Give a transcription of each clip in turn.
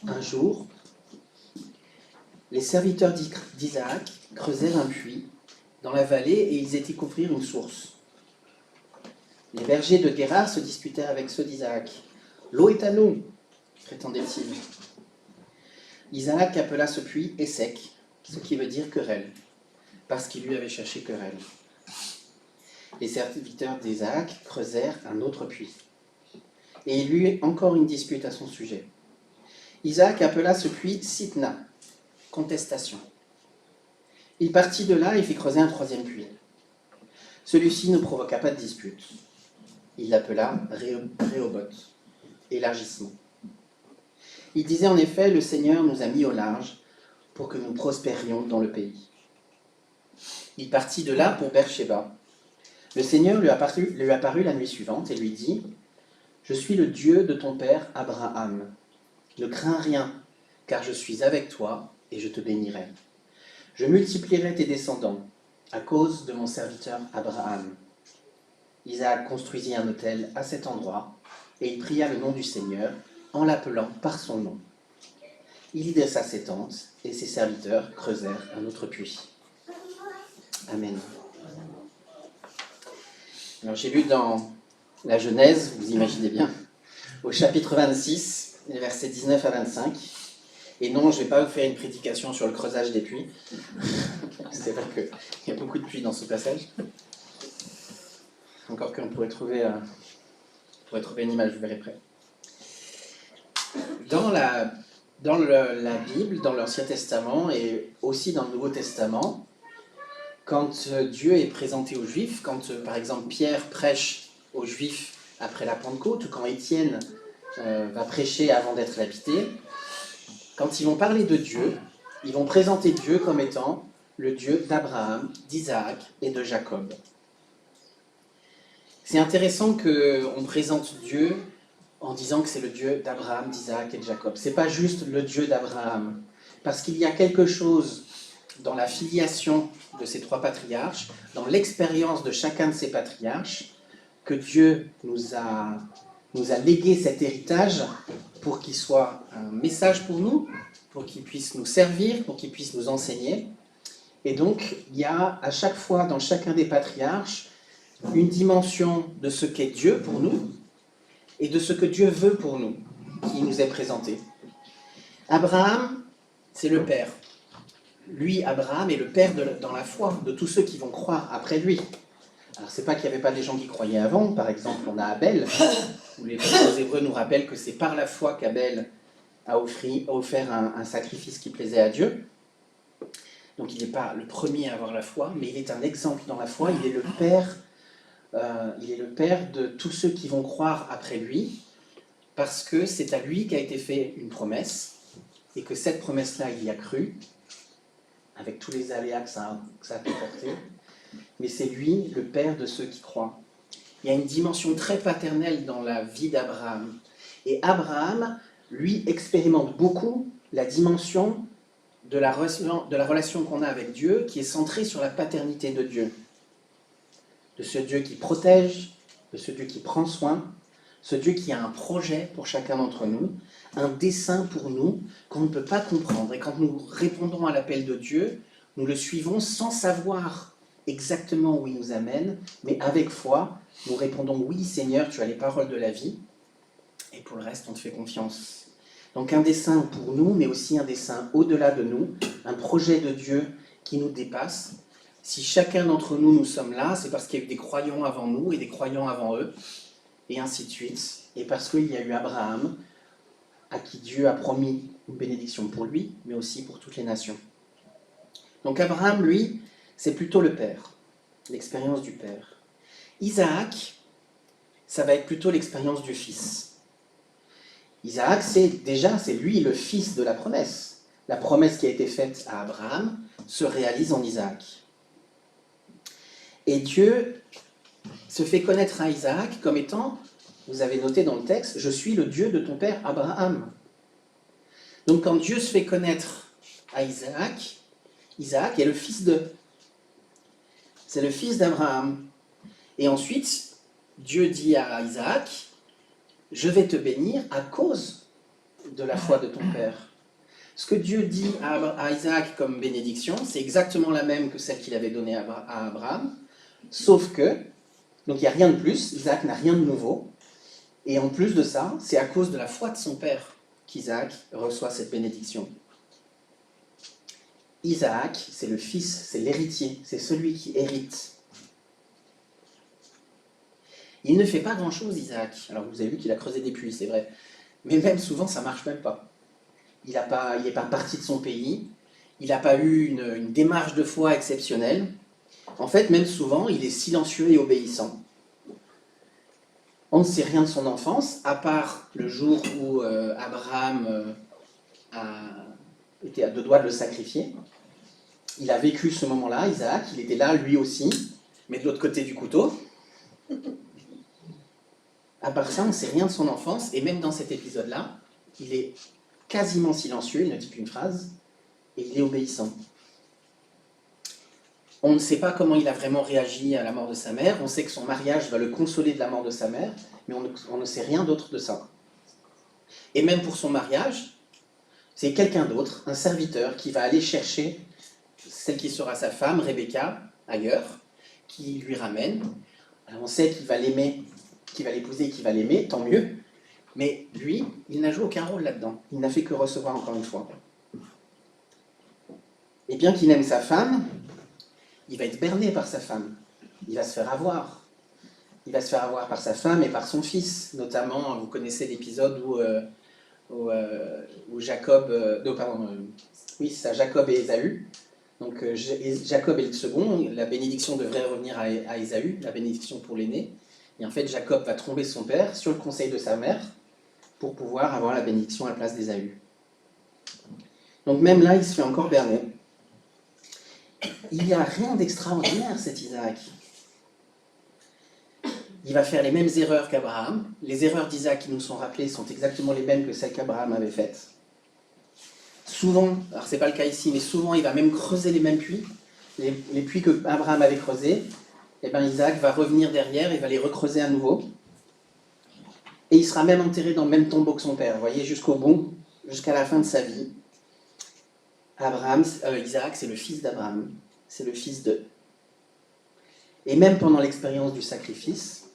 Un jour, les serviteurs d'Isaac creusèrent un puits dans la vallée et ils étaient couvrir une source. Les bergers de Guérar se disputèrent avec ceux d'Isaac. « L'eau est à nous !» prétendaient-ils. Isaac appela ce puits Essek, ce qui veut dire querelle, parce qu'il lui avait cherché querelle. Les serviteurs d'Isaac creusèrent un autre puits. Et il y eut encore une dispute à son sujet. Isaac appela ce puits Sitna, contestation. Il partit de là et fit creuser un troisième puits. Celui-ci ne provoqua pas de dispute. Il l'appela Rehoboth, élargissement. Il disait en effet, le Seigneur nous a mis au large pour que nous prospérions dans le pays. Il partit de là pour Beersheba. Le Seigneur lui apparut la nuit suivante et lui dit, « Je suis le Dieu de ton père Abraham. Ne crains rien, car je suis avec toi et je te bénirai. Je multiplierai tes descendants à cause de mon serviteur Abraham. » Isaac construisit un autel à cet endroit et il pria le nom du Seigneur en l'appelant par son nom. Il y dressa ses tentes et ses serviteurs creusèrent un autre puits. Amen. Alors j'ai lu dans la Genèse, vous imaginez bien, au chapitre 26, les versets 19 à 25. Et non, je ne vais pas vous faire une prédication sur le creusage des puits. C'est vrai qu'il y a beaucoup de puits dans ce passage. Encore qu'on pourrait trouver une image, vous verrez près. Dans la Bible, dans l'Ancien Testament et aussi dans le Nouveau Testament, quand Dieu est présenté aux Juifs, quand par exemple Pierre prêche aux Juifs après la Pentecôte, ou quand Étienne va prêcher avant d'être lapidé, quand ils vont parler de Dieu, ils vont présenter Dieu comme étant le Dieu d'Abraham, d'Isaac et de Jacob. C'est intéressant qu'on présente Dieu en disant que c'est le Dieu d'Abraham, d'Isaac et de Jacob. Ce n'est pas juste le Dieu d'Abraham, parce qu'il y a quelque chose dans la filiation de ces trois patriarches, dans l'expérience de chacun de ces patriarches, que Dieu nous a légué cet héritage pour qu'il soit un message pour nous, pour qu'il puisse nous servir, pour qu'il puisse nous enseigner. Et donc, il y a à chaque fois, dans chacun des patriarches, une dimension de ce qu'est Dieu pour nous et de ce que Dieu veut pour nous, qui nous est présenté. Abraham, c'est le père. Lui, Abraham, est le père dans la foi de tous ceux qui vont croire après lui. Alors, c'est pas qu'il n'y avait pas des gens qui croyaient avant. Par exemple, on a Abel, où les Hébreux nous rappellent que c'est par la foi qu'Abel a offert un sacrifice qui plaisait à Dieu. Donc, il n'est pas le premier à avoir la foi, mais il est un exemple dans la foi. Il est le père de tous ceux qui vont croire après lui, parce que c'est à lui qu'a été fait une promesse, et que cette promesse-là, il y a cru, avec tous les aléas que ça a pu porter, mais c'est lui le père de ceux qui croient. Il y a une dimension très paternelle dans la vie d'Abraham. Et Abraham, lui, expérimente beaucoup la dimension de la relation qu'on a avec Dieu, qui est centrée sur la paternité de Dieu. De ce Dieu qui protège, de ce Dieu qui prend soin, ce Dieu qui a un projet pour chacun d'entre nous, un dessein pour nous qu'on ne peut pas comprendre. Et quand nous répondons à l'appel de Dieu, nous le suivons sans savoir exactement où il nous amène, mais avec foi, nous répondons « Oui, Seigneur, tu as les paroles de la vie », et pour le reste, on te fait confiance. Donc un dessein pour nous, mais aussi un dessein au-delà de nous, un projet de Dieu qui nous dépasse. Si chacun d'entre nous, nous sommes là, c'est parce qu'il y a eu des croyants avant nous et des croyants avant eux, et ainsi de suite. Et parce qu'il y a eu Abraham, à qui Dieu a promis une bénédiction pour lui, mais aussi pour toutes les nations. Donc Abraham, lui, c'est plutôt le père, l'expérience du père. Isaac, ça va être plutôt l'expérience du fils. Isaac, c'est lui le fils de la promesse. La promesse qui a été faite à Abraham se réalise en Isaac. Et Dieu se fait connaître à Isaac comme étant, vous avez noté dans le texte, « Je suis le Dieu de ton père Abraham ». Donc quand Dieu se fait connaître à Isaac, Isaac est le fils de. C'est le fils d'Abraham. Et ensuite, Dieu dit à Isaac, « Je vais te bénir à cause de la foi de ton père. Ce que Dieu dit à Isaac comme bénédiction, c'est exactement la même que celle qu'il avait donnée à Abraham, sauf que, donc il n'y a rien de plus, Isaac n'a rien de nouveau, et en plus de ça, c'est à cause de la foi de son père qu'Isaac reçoit cette bénédiction. Isaac, c'est le fils, c'est l'héritier, c'est celui qui hérite. Il ne fait pas grand-chose, Isaac. Alors vous avez vu qu'il a creusé des puits, c'est vrai. Mais même souvent, ça ne marche même pas. Il n'est pas parti de son pays. Il n'a pas eu une démarche de foi exceptionnelle. En fait, même souvent, il est silencieux et obéissant. On ne sait rien de son enfance, à part le jour où Abraham était à deux doigts de le sacrifier. Il a vécu ce moment-là, Isaac, il était là lui aussi, mais de l'autre côté du couteau. À part ça, on ne sait rien de son enfance, et même dans cet épisode-là, il est quasiment silencieux, il ne dit qu'une phrase, et il est obéissant. On ne sait pas comment il a vraiment réagi à la mort de sa mère, on sait que son mariage va le consoler de la mort de sa mère, mais on ne sait rien d'autre de ça. Et même pour son mariage, c'est quelqu'un d'autre, un serviteur, qui va aller chercher celle qui sera sa femme, Rebecca, ailleurs, qui lui ramène. Alors on sait qu'il va l'aimer, qu'il va l'épouser et qu'il va l'aimer, tant mieux. Mais lui, il n'a joué aucun rôle là-dedans. Il n'a fait que recevoir encore une fois. Et bien qu'il aime sa femme, il va être berné par sa femme. Il va se faire avoir. Il va se faire avoir par sa femme et par son fils. Notamment, vous connaissez l'épisode où Jacob... oui, c'est ça, Jacob et Ésaü. Donc Jacob est le second, la bénédiction devrait revenir à Ésaü, la bénédiction pour l'aîné. Et en fait, Jacob va tromper son père sur le conseil de sa mère pour pouvoir avoir la bénédiction à la place d'Ésaü. Donc même là, il se fait encore berner. Il n'y a rien d'extraordinaire, cet Isaac. Il va faire les mêmes erreurs qu'Abraham. Les erreurs d'Isaac qui nous sont rappelées sont exactement les mêmes que celles qu'Abraham avait faites. Souvent, alors c'est pas le cas ici, mais souvent il va même creuser les mêmes puits, les puits que Abraham avait creusés. Et bien Isaac va revenir derrière et va les recreuser à nouveau. Et il sera même enterré dans le même tombeau que son père, vous voyez, jusqu'au bout, jusqu'à la fin de sa vie. Isaac, c'est le fils d'Abraham, c'est le fils d'eux. Et même pendant l'expérience du sacrifice,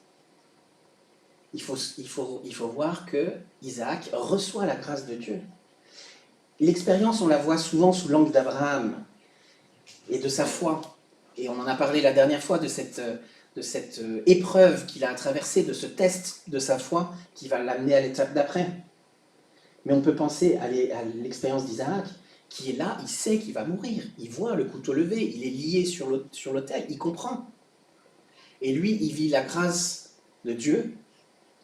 il faut voir que Isaac reçoit la grâce de Dieu. L'expérience, on la voit souvent sous l'angle d'Abraham et de sa foi. Et on en a parlé la dernière fois de cette épreuve qu'il a traversée, de ce test de sa foi qui va l'amener à l'étape d'après. Mais on peut penser à l'expérience d'Isaac, qui est là, il sait qu'il va mourir. Il voit le couteau levé, il est lié sur l'autel, il comprend. Et lui, il vit la grâce de Dieu,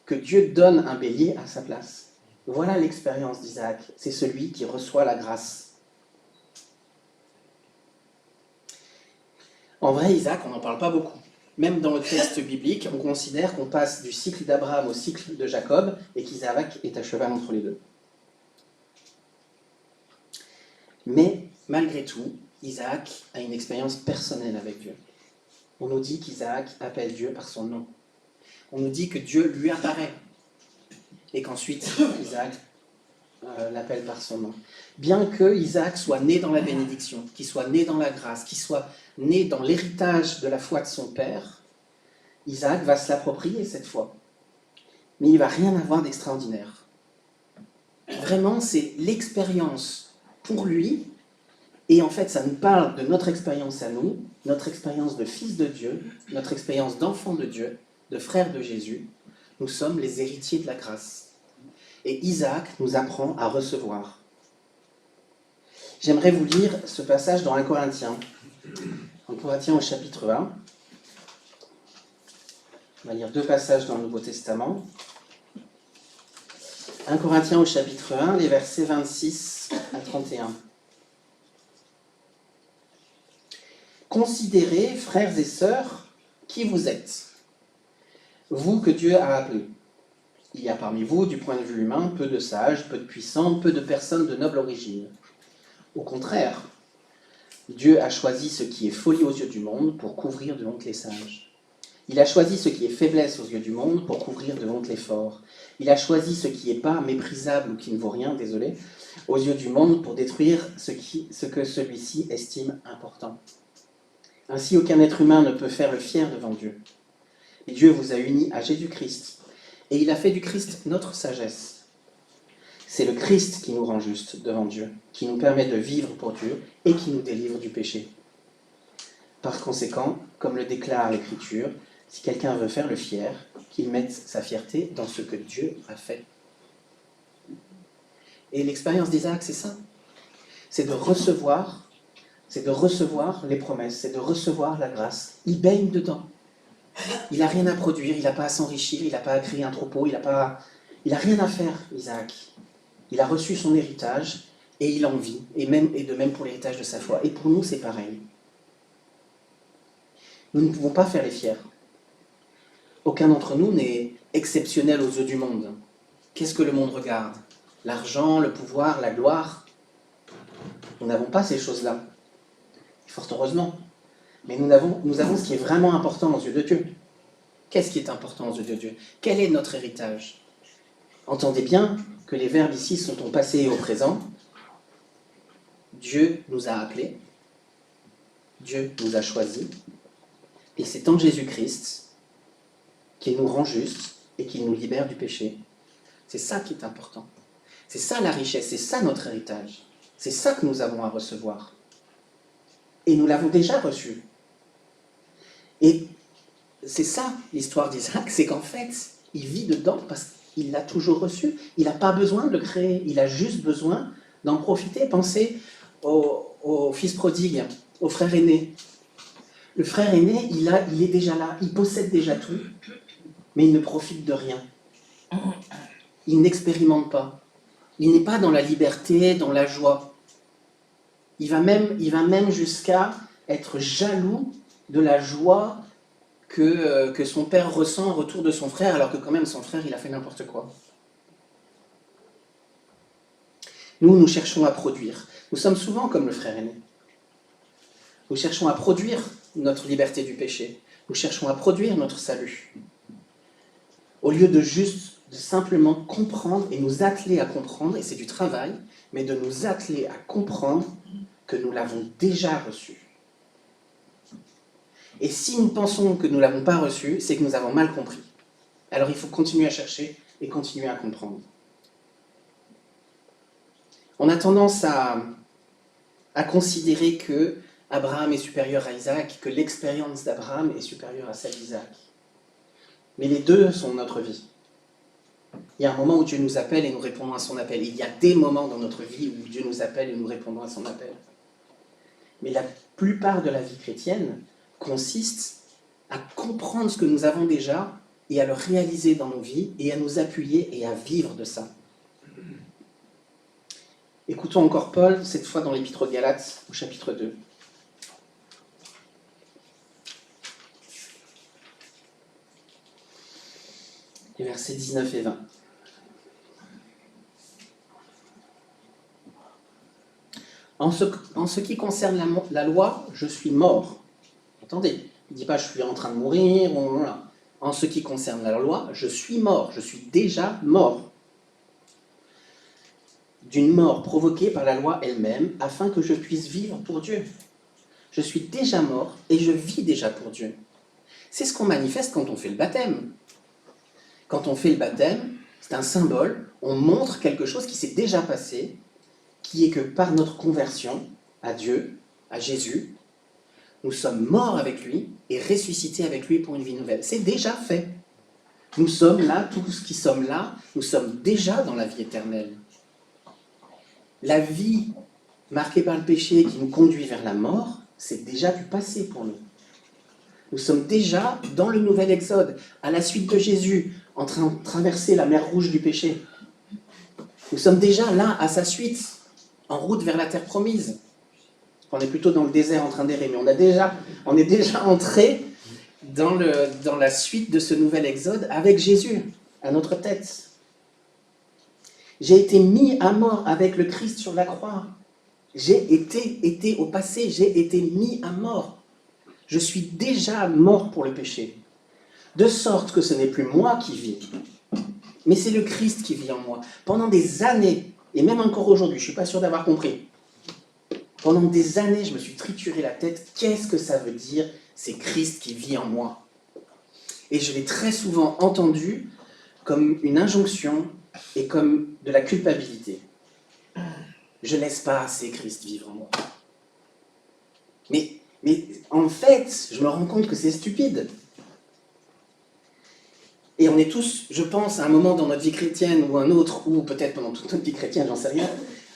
que Dieu donne un bélier à sa place. Voilà l'expérience d'Isaac, c'est celui qui reçoit la grâce. En vrai, Isaac, on n'en parle pas beaucoup. Même dans le texte biblique, on considère qu'on passe du cycle d'Abraham au cycle de Jacob et qu'Isaac est à cheval entre les deux. Mais malgré tout, Isaac a une expérience personnelle avec Dieu. On nous dit qu'Isaac appelle Dieu par son nom. On nous dit que Dieu lui apparaît et qu'ensuite Isaac l'appelle par son nom. Bien que Isaac soit né dans la bénédiction, qu'il soit né dans la grâce, qu'il soit né dans l'héritage de la foi de son père, Isaac va se l'approprier cette foi. Mais il ne va rien avoir d'extraordinaire. Vraiment, c'est l'expérience pour lui, et en fait, ça nous parle de notre expérience à nous, notre expérience de fils de Dieu, notre expérience d'enfant de Dieu, de frère de Jésus. Nous sommes les héritiers de la grâce. Et Isaac nous apprend à recevoir. J'aimerais vous lire ce passage dans 1 Corinthiens. 1 Corinthiens au chapitre 1. On va lire deux passages dans le Nouveau Testament. 1 Corinthiens au chapitre 1, les versets 26 à 31. Considérez, frères et sœurs, qui vous êtes, vous que Dieu a appelés. Il y a parmi vous, du point de vue humain, peu de sages, peu de puissants, peu de personnes de noble origine. Au contraire, Dieu a choisi ce qui est folie aux yeux du monde pour couvrir de honte les sages. Il a choisi ce qui est faiblesse aux yeux du monde pour couvrir de honte les forts. Il a choisi ce qui est bas, méprisable ou qui ne vaut rien, désolé, aux yeux du monde pour détruire ce que celui-ci estime important. Ainsi, aucun être humain ne peut faire le fier devant Dieu. Et Dieu vous a unis à Jésus-Christ. Et il a fait du Christ notre sagesse. C'est le Christ qui nous rend justes devant Dieu, qui nous permet de vivre pour Dieu et qui nous délivre du péché. Par conséquent, comme le déclare l'Écriture, si quelqu'un veut faire le fier, qu'il mette sa fierté dans ce que Dieu a fait. Et l'expérience d'Isaac, c'est ça. C'est de recevoir les promesses, c'est de recevoir la grâce. Il baigne dedans. Il n'a rien à produire, il n'a pas à s'enrichir, il n'a pas à créer un troupeau, il n'a rien à faire, Isaac. Il a reçu son héritage et il en vit, et de même pour l'héritage de sa foi. Et pour nous, c'est pareil. Nous ne pouvons pas faire les fiers. Aucun d'entre nous n'est exceptionnel aux yeux du monde. Qu'est-ce que le monde regarde? L'argent, le pouvoir, la gloire. Nous n'avons pas ces choses-là. Fort heureusement. Mais nous avons ce qui est vraiment important aux yeux de Dieu. Qu'est-ce qui est important aux yeux de Dieu? Quel est notre héritage? Entendez bien que les verbes ici sont au passé et au présent. Dieu nous a appelés. Dieu nous a choisis. Et c'est en Jésus-Christ qu'il nous rend justes et qu'il nous libère du péché. C'est ça qui est important. C'est ça la richesse, c'est ça notre héritage. C'est ça que nous avons à recevoir. Et nous l'avons déjà reçu. Et c'est ça l'histoire d'Isaac, c'est qu'en fait, il vit dedans parce qu'il l'a toujours reçu. Il n'a pas besoin de le créer, il a juste besoin d'en profiter. Pensez au fils prodigue, au frère aîné. Le frère aîné, il est déjà là, il possède déjà tout, mais il ne profite de rien. Il n'expérimente pas. Il n'est pas dans la liberté, dans la joie. Il va même jusqu'à être jaloux de la joie que son père ressent en retour de son frère, alors que quand même son frère, il a fait n'importe quoi. Nous cherchons à produire. Nous sommes souvent comme le frère aîné. Nous cherchons à produire notre liberté du péché. Nous cherchons à produire notre salut. Au lieu de simplement comprendre et nous atteler à comprendre, et c'est du travail, mais de nous atteler à comprendre que nous l'avons déjà reçu. Et si nous pensons que nous ne l'avons pas reçu, c'est que nous avons mal compris. Alors il faut continuer à chercher et continuer à comprendre. On a tendance à considérer que Abraham est supérieur à Isaac, que l'expérience d'Abraham est supérieure à celle d'Isaac. Mais les deux sont notre vie. Il y a un moment où Dieu nous appelle et nous répondons à son appel. Il y a des moments dans notre vie où Dieu nous appelle et nous répondons à son appel. Mais la plupart de la vie chrétienne consiste à comprendre ce que nous avons déjà et à le réaliser dans nos vies et à nous appuyer et à vivre de ça. Écoutons encore Paul, cette fois dans l'Épître aux Galates, au chapitre 2. Les versets 19 et 20. En ce qui concerne la loi, je suis mort. Attendez, il ne dit pas je suis en train de mourir. Voilà. En ce qui concerne la loi, je suis mort. Je suis déjà mort. D'une mort provoquée par la loi elle-même, afin que je puisse vivre pour Dieu. Je suis déjà mort et je vis déjà pour Dieu. C'est ce qu'on manifeste quand on fait le baptême. Quand on fait le baptême, c'est un symbole, on montre quelque chose qui s'est déjà passé, qui est que par notre conversion à Dieu, à Jésus, nous sommes morts avec lui et ressuscités avec lui pour une vie nouvelle. C'est déjà fait. Nous sommes là, tous qui sommes là, nous sommes déjà dans la vie éternelle. La vie marquée par le péché qui nous conduit vers la mort, c'est déjà du passé pour nous. Nous sommes déjà dans le nouvel exode, à la suite de Jésus, en train de traverser la mer rouge du péché. Nous sommes déjà là, à sa suite, en route vers la terre promise. On est plutôt dans le désert en train d'errer, mais on est déjà entré dans la suite de ce nouvel exode avec Jésus à notre tête. J'ai été mis à mort avec le Christ sur la croix. J'ai été au passé, j'ai été mis à mort. Je suis déjà mort pour le péché. de sorte que ce n'est plus moi qui vis, mais c'est le Christ qui vit en moi. Pendant des années, et même encore aujourd'hui, je ne suis pas sûr d'avoir compris, pendant des années, je me suis trituré la tête, qu'est-ce que ça veut dire, c'est Christ qui vit en moi? Et je l'ai très souvent entendu comme une injonction et comme de la culpabilité. Je ne laisse pas assez Christ vivre en moi. Mais en fait, je me rends compte que c'est stupide. Et on est tous, je pense, à un moment dans notre vie chrétienne ou un autre, ou peut-être pendant toute notre vie chrétienne, j'en sais rien,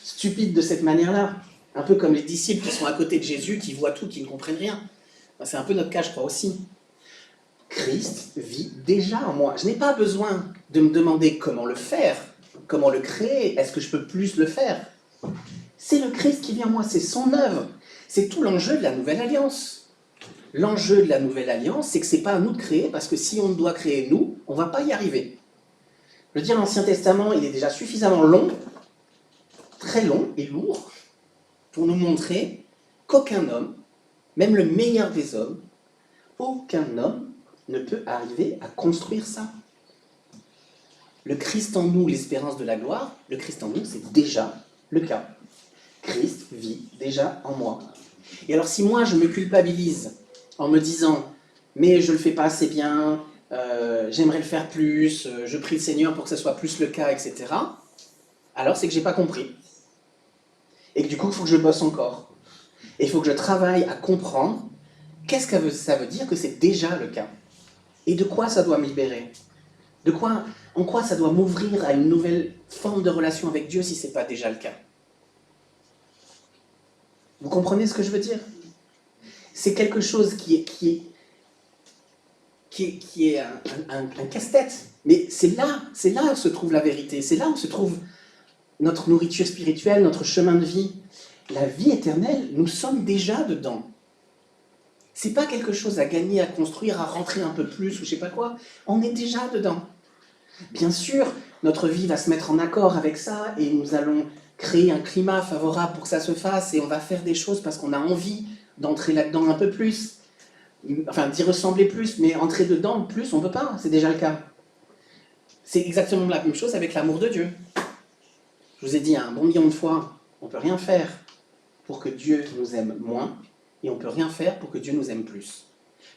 stupides de cette manière-là. Un peu comme les disciples qui sont à côté de Jésus, qui voient tout, qui ne comprennent rien. C'est un peu notre cas, je crois aussi. Christ vit déjà en moi. Je n'ai pas besoin de me demander comment le faire, comment le créer, est-ce que je peux plus le faire? C'est le Christ qui vit en moi, c'est son œuvre. C'est tout l'enjeu de la Nouvelle Alliance. L'enjeu de la Nouvelle Alliance, c'est que ce n'est pas à nous de créer, parce que si on doit créer nous, on ne va pas y arriver. Je veux dire, l'Ancien Testament, il est déjà suffisamment long, très long et lourd, pour nous montrer qu'aucun homme, même le meilleur des hommes, aucun homme ne peut arriver à construire ça. Le Christ en nous, l'espérance de la gloire, le Christ en nous, c'est déjà le cas. Christ vit déjà en moi. Et alors si moi je me culpabilise en me disant « mais je ne le fais pas assez bien, j'aimerais le faire plus, je prie le Seigneur pour que ce soit plus le cas, etc. » alors c'est que je n'ai pas compris. Et que du coup, il faut que je bosse encore. Et il faut que je travaille à comprendre qu'est-ce que ça veut dire que c'est déjà le cas. Et de quoi ça doit me libérer? En quoi ça doit m'ouvrir à une nouvelle forme de relation avec Dieu si ce n'est pas déjà le cas? Vous comprenez ce que je veux dire? C'est quelque chose qui est un casse-tête. Mais c'est là où se trouve la vérité. C'est là où se trouve notre nourriture spirituelle, notre chemin de vie. La vie éternelle, nous sommes déjà dedans. C'est pas quelque chose à gagner, à construire, à rentrer un peu plus ou je sais pas quoi. On est déjà dedans. Bien sûr, notre vie va se mettre en accord avec ça et nous allons créer un climat favorable pour que ça se fasse et on va faire des choses parce qu'on a envie d'entrer là-dedans un peu plus. Enfin, d'y ressembler plus, mais entrer dedans plus, on ne peut pas, c'est déjà le cas. C'est exactement la même chose avec l'amour de Dieu. Je vous ai dit un bon million de fois, on ne peut rien faire pour que Dieu nous aime moins, et on ne peut rien faire pour que Dieu nous aime plus.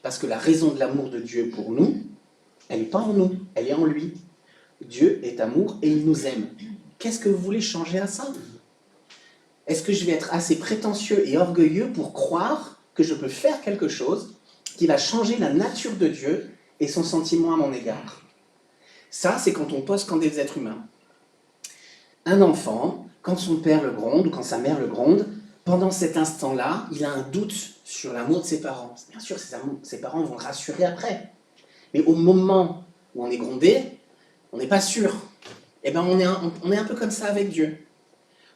Parce que la raison de l'amour de Dieu pour nous, elle n'est pas en nous, elle est en lui. Dieu est amour et il nous aime. Qu'est-ce que vous voulez changer à ça? Est-ce que je vais être assez prétentieux et orgueilleux pour croire que je peux faire quelque chose qui va changer la nature de Dieu et son sentiment à mon égard? Ça, c'est quand on pose comme des êtres humains. Un enfant, quand son père le gronde ou quand sa mère le gronde, pendant cet instant-là, il a un doute sur l'amour de ses parents. Bien sûr, ses parents vont le rassurer après. Mais au moment où on est grondé, on n'est pas sûr. Eh bien, on est un peu comme ça avec Dieu.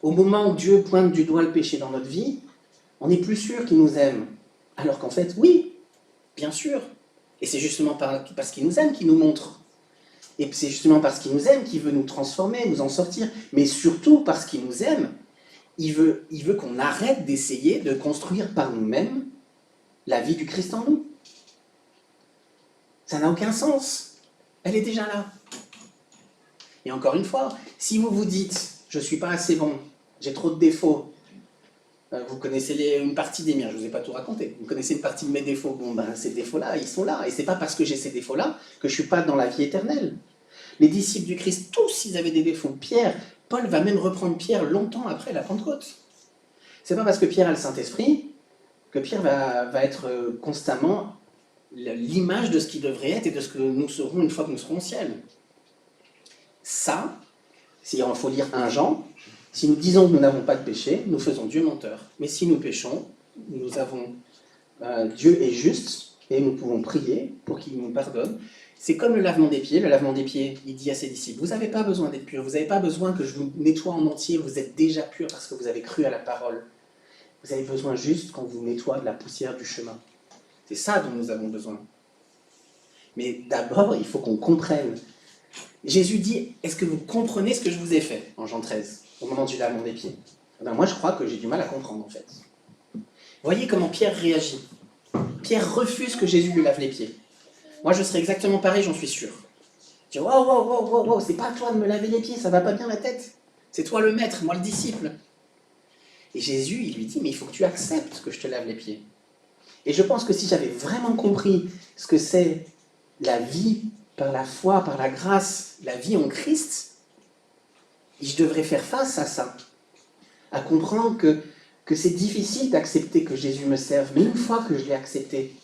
Au moment où Dieu pointe du doigt le péché dans notre vie, on n'est plus sûr qu'il nous aime. Alors qu'en fait, oui, bien sûr. Et c'est justement parce qu'il nous aime qu'il nous montre. Et c'est justement parce qu'il nous aime qu'il veut nous transformer, nous en sortir. Mais surtout parce qu'il nous aime, il veut qu'on arrête d'essayer de construire par nous-mêmes la vie du Christ en nous. Ça n'a aucun sens. Elle est déjà là. Et encore une fois, si vous vous dites « je ne suis pas assez bon, j'ai trop de défauts », vous connaissez une partie des miens, je ne vous ai pas tout raconté, vous connaissez une partie de mes défauts, bon ben ces défauts-là, ils sont là, et ce n'est pas parce que j'ai ces défauts-là que je ne suis pas dans la vie éternelle. Les disciples du Christ, tous ils avaient des défauts. Paul va même reprendre Pierre longtemps après la Pentecôte. Ce n'est pas parce que Pierre a le Saint-Esprit que Pierre va être constamment l'image de ce qu'il devrait être et de ce que nous serons une fois que nous serons au ciel. Ça, s'il faut lire 1 Jean, si nous disons que nous n'avons pas de péché, nous faisons Dieu menteur. Mais si nous péchons, Dieu est juste et nous pouvons prier pour qu'il nous pardonne. C'est comme le lavement des pieds. Le lavement des pieds, il dit à ses disciples, vous n'avez pas besoin d'être purs, vous n'avez pas besoin que je vous nettoie en entier, vous êtes déjà purs parce que vous avez cru à la parole. Vous avez besoin juste qu'on vous nettoie de la poussière du chemin. C'est ça dont nous avons besoin. Mais d'abord, il faut qu'on comprenne. Jésus dit, est-ce que vous comprenez ce que je vous ai fait en Jean 13, au moment du lavement des pieds? Moi, je crois que j'ai du mal à comprendre, en fait. Voyez comment Pierre réagit. Pierre refuse que Jésus lui lave les pieds. Moi, je serais exactement pareil, j'en suis sûr. Je dis, wow, wow, wow, wow, wow, c'est pas à toi de me laver les pieds, ça va pas bien la tête. C'est toi le maître, moi le disciple. Et Jésus, il lui dit, mais il faut que tu acceptes que je te lave les pieds. Et je pense que si j'avais vraiment compris ce que c'est la vie par la foi, par la grâce, la vie en Christ, je devrais faire face à ça, à comprendre que c'est difficile d'accepter que Jésus me serve, mais une fois que je l'ai accepté,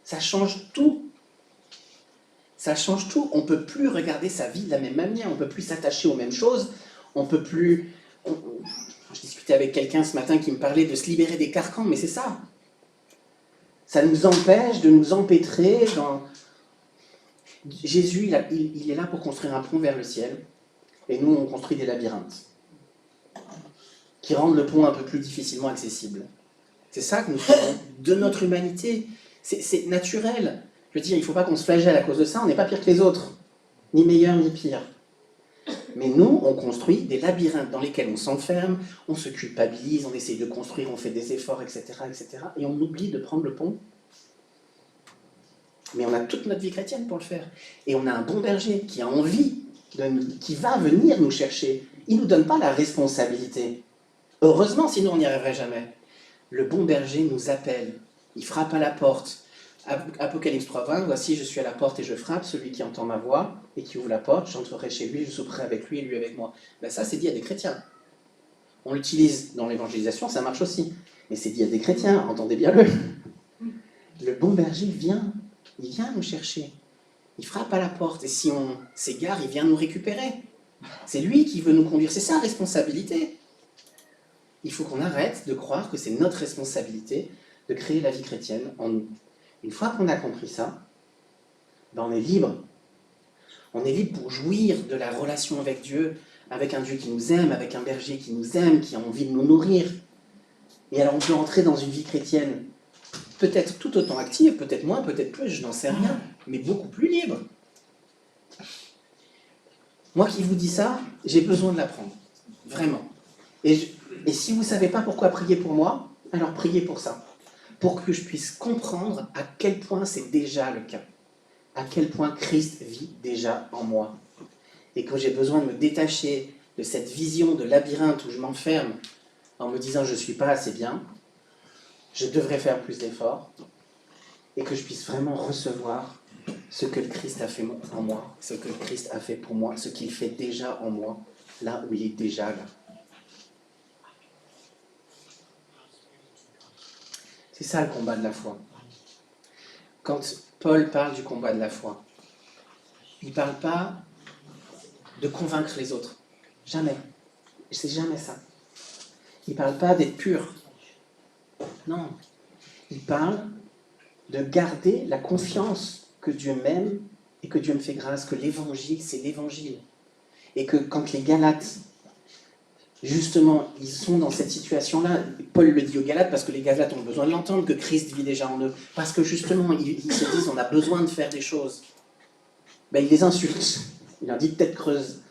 ça change tout. Ça change tout. On ne peut plus regarder sa vie de la même manière, on ne peut plus s'attacher aux mêmes choses, on ne peut plus... Je discutais avec quelqu'un ce matin qui me parlait de se libérer des carcans, mais c'est ça. Ça nous empêche de nous empêtrer dans... Jésus, il est là pour construire un pont vers le ciel, et nous, on construit des labyrinthes qui rendent le pont un peu plus difficilement accessible. C'est ça que nous faisons de notre humanité. C'est naturel. Je veux dire, il ne faut pas qu'on se flagelle à cause de ça, on n'est pas pire que les autres, ni meilleur ni pire. Mais nous, on construit des labyrinthes dans lesquels on s'enferme, on se culpabilise, on essaye de construire, on fait des efforts, etc., etc. Et on oublie de prendre le pont. Mais on a toute notre vie chrétienne pour le faire. Et on a un bon berger qui a envie, qui va venir nous chercher. Il ne nous donne pas la responsabilité. Heureusement, sinon on n'y arriverait jamais. Le bon berger nous appelle, il frappe à la porte. Apocalypse 3:20, voici je suis à la porte et je frappe, celui qui entend ma voix et qui ouvre la porte, j'entrerai chez lui, je souperai avec lui et lui avec moi. Ben ça c'est dit à des chrétiens. On l'utilise dans l'évangélisation, ça marche aussi. Mais c'est dit à des chrétiens, entendez bien le. Le bon berger vient, il vient nous chercher. Il frappe à la porte et si on s'égare, il vient nous récupérer. C'est lui qui veut nous conduire, c'est sa responsabilité. Il faut qu'on arrête de croire que c'est notre responsabilité de créer la vie chrétienne en nous. Une fois qu'on a compris ça, ben on est libre. On est libre pour jouir de la relation avec Dieu, avec un Dieu qui nous aime, avec un berger qui nous aime, qui a envie de nous nourrir. Et alors on peut entrer dans une vie chrétienne peut-être tout autant active, peut-être moins, peut-être plus, je n'en sais rien, mais beaucoup plus libre. Moi qui vous dis ça, j'ai besoin de l'apprendre, vraiment. Et si vous ne savez pas pourquoi prier pour moi, alors priez pour ça. Pour que je puisse comprendre à quel point c'est déjà le cas. À quel point Christ vit déjà en moi. Et que j'ai besoin de me détacher de cette vision de labyrinthe où je m'enferme en me disant je ne suis pas assez bien, je devrais faire plus d'efforts, et que je puisse vraiment recevoir ce que le Christ a fait en moi, ce que le Christ a fait pour moi, ce qu'il fait déjà en moi, là où il est déjà là. C'est ça le combat de la foi. Quand Paul parle du combat de la foi, il ne parle pas de convaincre les autres. Jamais. C'est jamais ça. Il ne parle pas d'être pur. Non. Il parle de garder la confiance que Dieu m'aime et que Dieu me fait grâce, que l'évangile, c'est l'évangile. Et que quand les Galates, justement, ils sont dans cette situation-là, Paul le dit aux Galates parce que les Galates ont besoin de l'entendre, que Christ vit déjà en eux, parce que justement, ils se disent on a besoin de faire des choses. Ben, il les insulte, il leur dit tête creuse.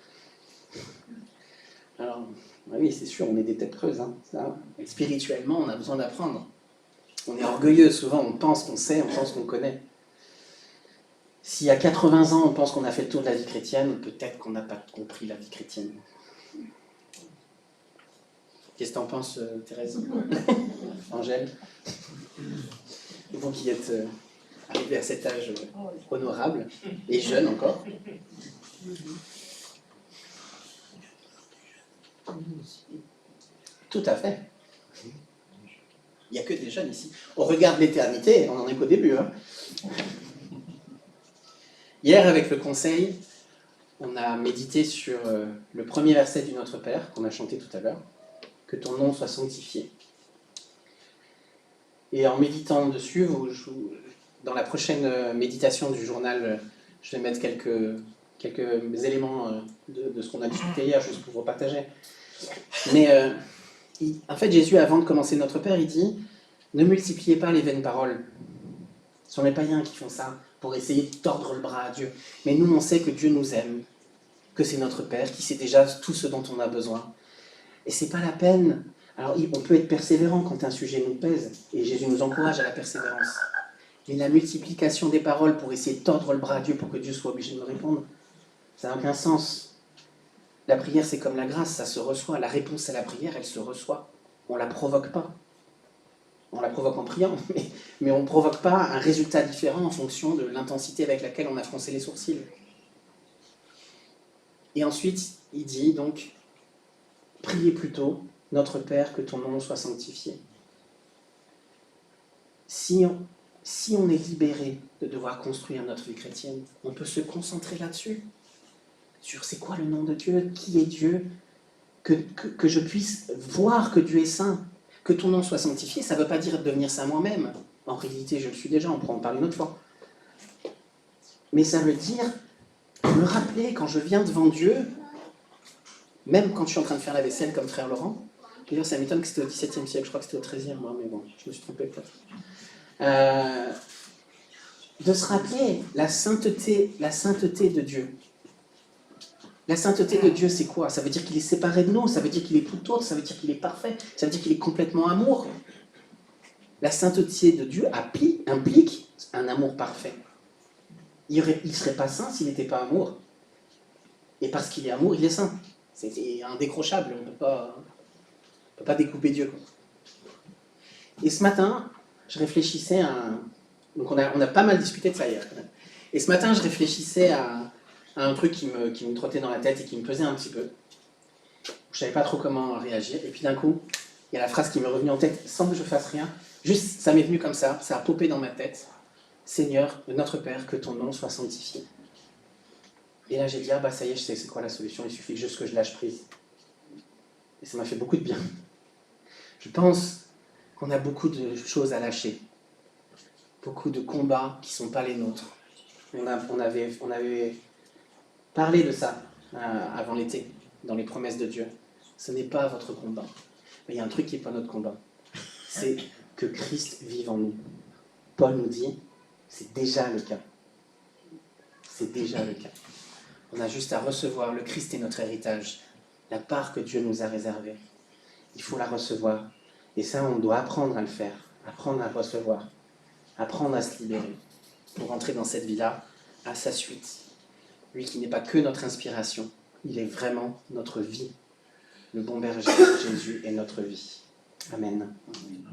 Alors, oui, c'est sûr, on est des têtes creuses. Hein, ça. Spirituellement, on a besoin d'apprendre. On est orgueilleux, souvent, on pense qu'on sait, on pense qu'on connaît. Si à 80 ans, on pense qu'on a fait le tour de la vie chrétienne, peut-être qu'on n'a pas compris la vie chrétienne. Qu'est-ce que t'en penses, Thérèse? Angèle? Vous qui êtes arrivés à cet âge honorable, et jeune encore. Tout à fait. Il n'y a que des jeunes ici. On regarde l'éternité, on n'en est qu'au début. Hein. Hier, avec le conseil, on a médité sur le premier verset du Notre Père, qu'on a chanté tout à l'heure, que ton nom soit sanctifié. Et en méditant dessus, dans la prochaine méditation du journal, je vais mettre quelques éléments de ce qu'on a discuté hier, juste pour vous partager. Mais en fait, Jésus, avant de commencer Notre Père, il dit « Ne multipliez pas les vaines paroles. Ce sont les païens qui font ça pour essayer de tordre le bras à Dieu. Mais nous, on sait que Dieu nous aime, que c'est notre Père, qui sait déjà tout ce dont on a besoin. Et c'est pas la peine. Alors, on peut être persévérant quand un sujet nous pèse, et Jésus nous encourage à la persévérance. Et la multiplication des paroles pour essayer de tordre le bras à Dieu pour que Dieu soit obligé de me répondre, ça n'a aucun sens. La prière, c'est comme la grâce, ça se reçoit. La réponse à la prière, elle se reçoit. On ne la provoque pas. On la provoque en priant, mais on ne provoque pas un résultat différent en fonction de l'intensité avec laquelle on a froncé les sourcils. Et ensuite, il dit donc, priez plutôt, notre Père, que ton nom soit sanctifié. Si on est libéré de devoir construire notre vie chrétienne, on peut se concentrer là-dessus, sur c'est quoi le nom de Dieu, qui est Dieu, que je puisse voir que Dieu est saint, que ton nom soit sanctifié. Ça ne veut pas dire devenir saint moi-même. En réalité, je le suis déjà, on pourra en parler une autre fois. Mais ça veut dire me rappeler quand je viens devant Dieu, même quand je suis en train de faire la vaisselle comme frère Laurent. D'ailleurs, ça m'étonne que c'était au XVIIe siècle, je crois que c'était au XIIIe, moi, mais bon, je me suis trompé peut-être. De se rappeler la sainteté de Dieu. La sainteté de Dieu, c'est quoi? Ça veut dire qu'il est séparé de nous, ça veut dire qu'il est tout autre, ça veut dire qu'il est parfait, ça veut dire qu'il est complètement amour. La sainteté de Dieu implique un amour parfait. Il ne serait pas saint s'il n'était pas amour. Et parce qu'il est amour, il est saint. C'est indécrochable, on ne peut pas découper Dieu. Et ce matin, je réfléchissais à... Donc on a pas mal discuté de ça hier quand même. Et ce matin, je réfléchissais à un truc qui me trottait dans la tête et qui me pesait un petit peu. Je ne savais pas trop comment réagir. Et puis d'un coup, il y a la phrase qui m'est revenue en tête sans que je fasse rien. Juste, ça m'est venu comme ça a popé dans ma tête. Seigneur, notre Père, que ton nom soit sanctifié. Et là, j'ai dit, ah bah ça y est, je sais c'est quoi la solution, il suffit juste que je lâche prise. Et ça m'a fait beaucoup de bien. Je pense qu'on a beaucoup de choses à lâcher. Beaucoup de combats qui ne sont pas les nôtres. On avait parlé de ça avant l'été, dans les promesses de Dieu. Ce n'est pas votre combat. Mais il y a un truc qui n'est pas notre combat. C'est que Christ vive en nous. Paul nous dit, c'est déjà le cas. C'est déjà le cas. On a juste à recevoir. Le Christ est notre héritage. La part que Dieu nous a réservée. Il faut la recevoir. Et ça, on doit apprendre à le faire. Apprendre à recevoir. Apprendre à se libérer. Pour entrer dans cette vie-là, à sa suite. Lui qui n'est pas que notre inspiration. Il est vraiment notre vie. Le bon berger, Jésus, est notre vie. Amen. Amen.